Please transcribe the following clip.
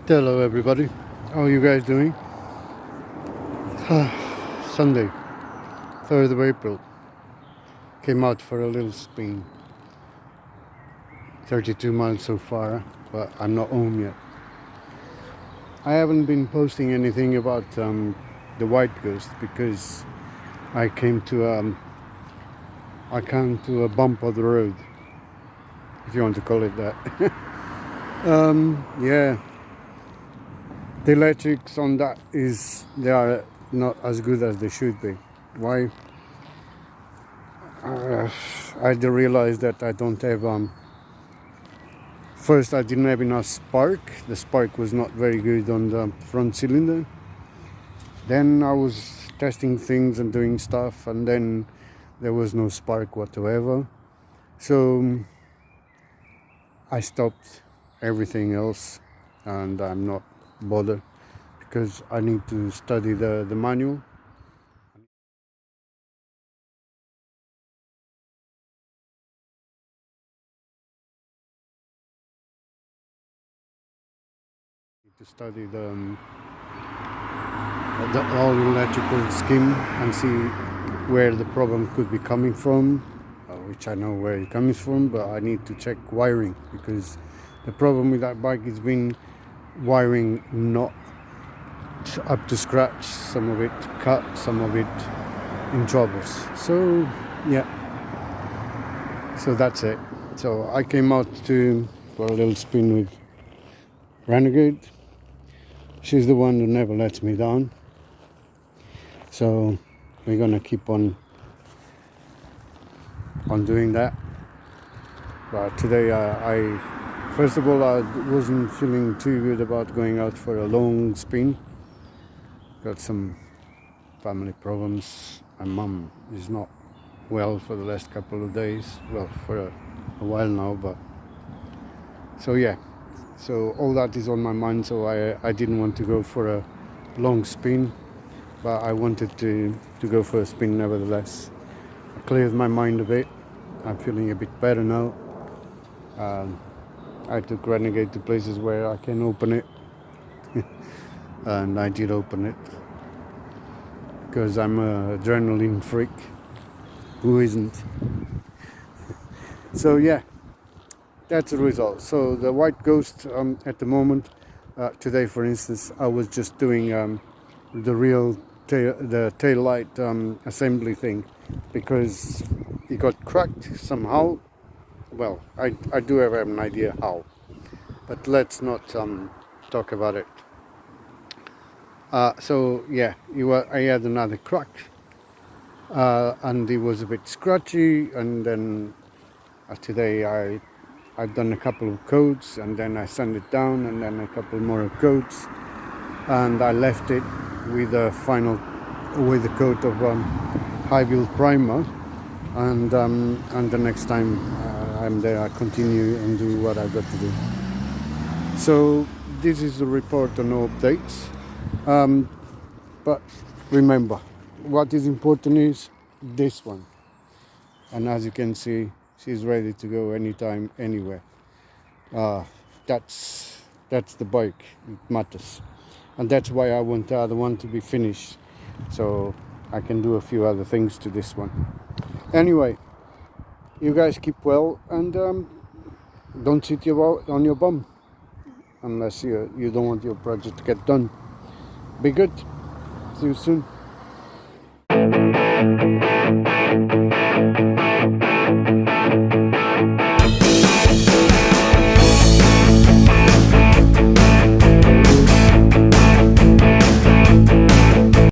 Hello everybody, how are you guys doing? Sunday, 3rd of April, came out for a little spin, 32 miles so far, but I'm not home yet. I haven't been posting anything about the white ghost because I came to a bump of the road, if you want to call it that. Yeah. The electrics on that they are not as good as they should be. Why? I realized that I don't have first I didn't have enough spark. The spark was not very good on the front cylinder. Then I was testing things and doing stuff, and then there was no spark whatsoever. So I stopped everything else, and I'm not bothered because I need to study the manual. To study the all electrical scheme and see where the problem could be coming from, which I know where it comes from, but I need to check wiring because the problem with that bike is been wiring not up to scratch, some of it cut, some of it in troubles. So yeah, so that's it. So I came out for a little spin with Renegade. She's the one who never lets me down. So we're gonna keep on doing that. But today I first of all I wasn't feeling too good about going out for a long spin. Got some family problems. My mum is not well for the last couple of days. Well, for a while now, but so yeah. So all that is on my mind. So I didn't want to go for a long spin, but I wanted to go for a spin nevertheless. I cleared my mind a bit. I'm feeling a bit better now. I took Renegade to places where I can open it, and I did open it because I'm an adrenaline freak. Who isn't? So yeah, that's the result. So the white ghost at the moment, today for instance, I was just doing the tail light assembly thing because it got cracked somehow. Well, I do have an idea how, but let's not talk about it. So yeah, I had another crack, and it was a bit scratchy, and then today I've done a couple of coats, and then I sanded it down, and then a couple more coats, and I left it with a coat of high wheel primer, and the next time I'm there I continue and do what I've got to do. So this is the report on no updates, but remember what is important is this one, and as you can see she's ready to go anytime, anywhere. That's the bike, it matters, and that's why I want the other one to be finished so I can do a few other things to this one. Anyway, you guys keep well, and don't sit on your bum unless you don't want your project to get done. Be good. See you soon.